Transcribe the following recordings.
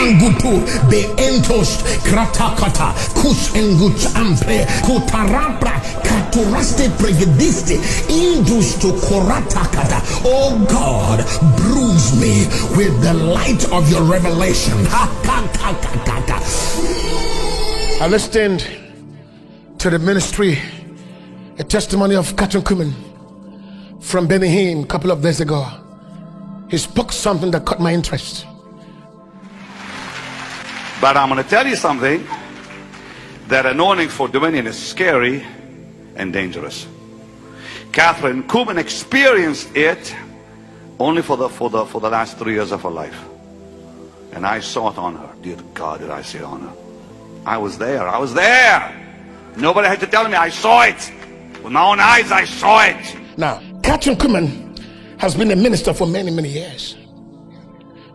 Kumangutu be entos kratakata kus enguts ample kutarabra katuraste pregediste indus to koratakata. Oh God, bruise me with the light of your revelation. I listened to the ministry, a testimony of Katherine Khulman from Benihim a couple of days ago. He spoke something that caught my interest. But I'm going to tell you something. That anointing for dominion is scary and dangerous. Katherine Khulman experienced it only for the last 3 years of her life. And I saw it on her. Dear God, did I see it on her. I was there. Nobody had to tell me. I saw it. With my own eyes, I saw it. Now, Katherine Khulman has been a minister for many years.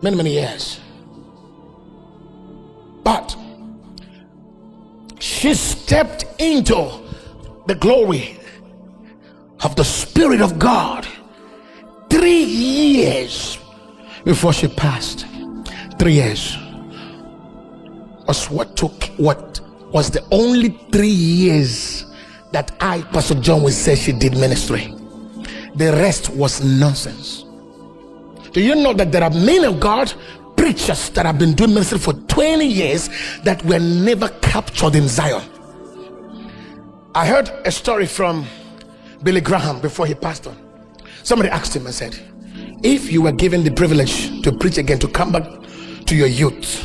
Many years. But she stepped into the glory of the Spirit of God 3 years before she passed. 3 years was what was the only 3 years that I, Pastor John, would say she did ministry. The rest was nonsense. Do you know that there are men of God, preachers that have been doing ministry for 20 years that were never captured in Zion? I heard a story from Billy Graham before he passed on. Somebody asked him and said, if you were given the privilege to preach again, to come back to your youth,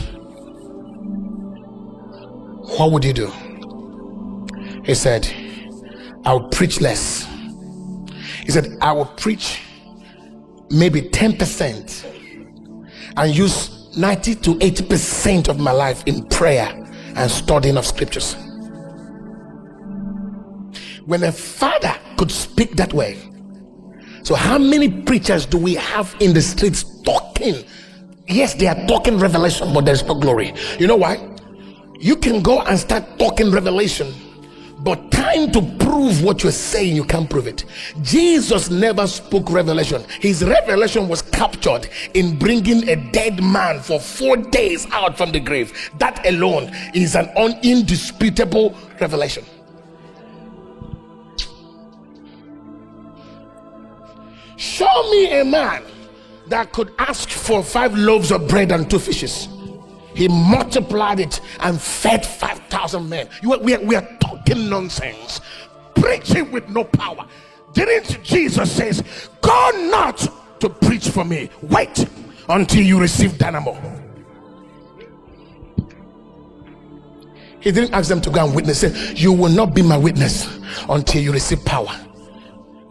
what would you do? He said, I would preach less. He said, I will preach maybe 10% and use 90 to 80% of my life in prayer and studying of scriptures. When a father could speak that way, so how many preachers do we have in the streets talking? Yes, they are talking revelation, but there's no glory. You know why? You can go and start talking revelation, but time to prove what you're saying, you can't prove it. Jesus never spoke revelation. His revelation was captured in bringing a dead man for 4 days out from the grave. That alone is an indisputable revelation. Show me a man that could ask for 5 loaves of bread and 2 fishes. He multiplied it and fed 5,000 men. We are talking nonsense, preaching with no power. Didn't Jesus says, go not to preach for me, wait until you receive dynamo? He didn't ask them to go and witness. He said, you will not be my witness until you receive power.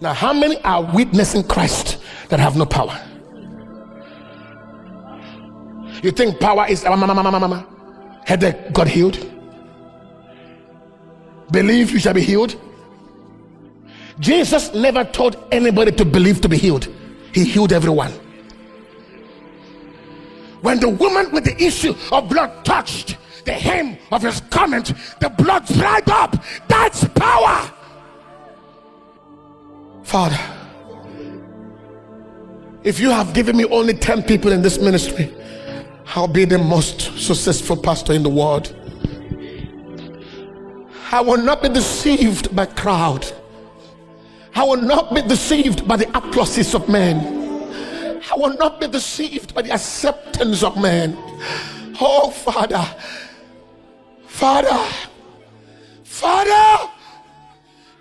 Now, how many are witnessing Christ that have no power? You think power is headache got healed? Believe you shall be healed. Jesus never told anybody to believe to be healed. He healed everyone. When the woman with the issue of blood touched the hem of his garment, the blood dried up. That's power. Father, if you have given me only 10 people in this ministry, I'll be the most successful pastor in the world. I will not be deceived by crowd. I will not be deceived by the applauses of men. I will not be deceived by the acceptance of men. Oh, Father,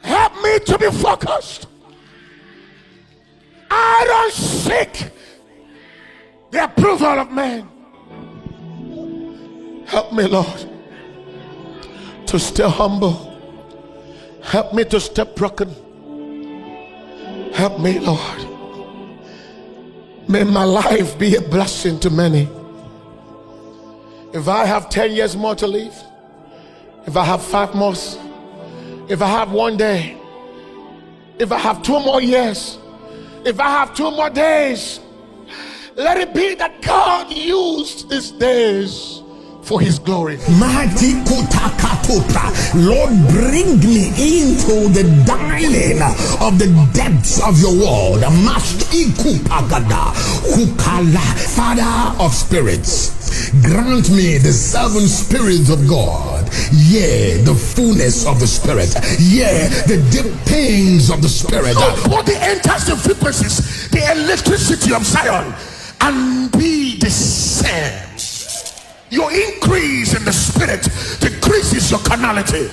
help me to be focused. I don't seek the approval of men. Help me, Lord, to stay humble. Help me to stay broken. Help me, Lord. May my life be a blessing to many. If I have 10 years more to live, if I have 5 more, if I have 1 day, if I have 2 more years, if I have 2 more days, let it be that God used these days for his glory. Lord, bring me into the dining of the depths of your word. Father of spirits, grant me the seven spirits of God, yea, the fullness of the Spirit, yea, the deep things of the Spirit. Your body enters the frequencies, the electricity of Zion, and be the same. Your increase in the Spirit decreases your carnality.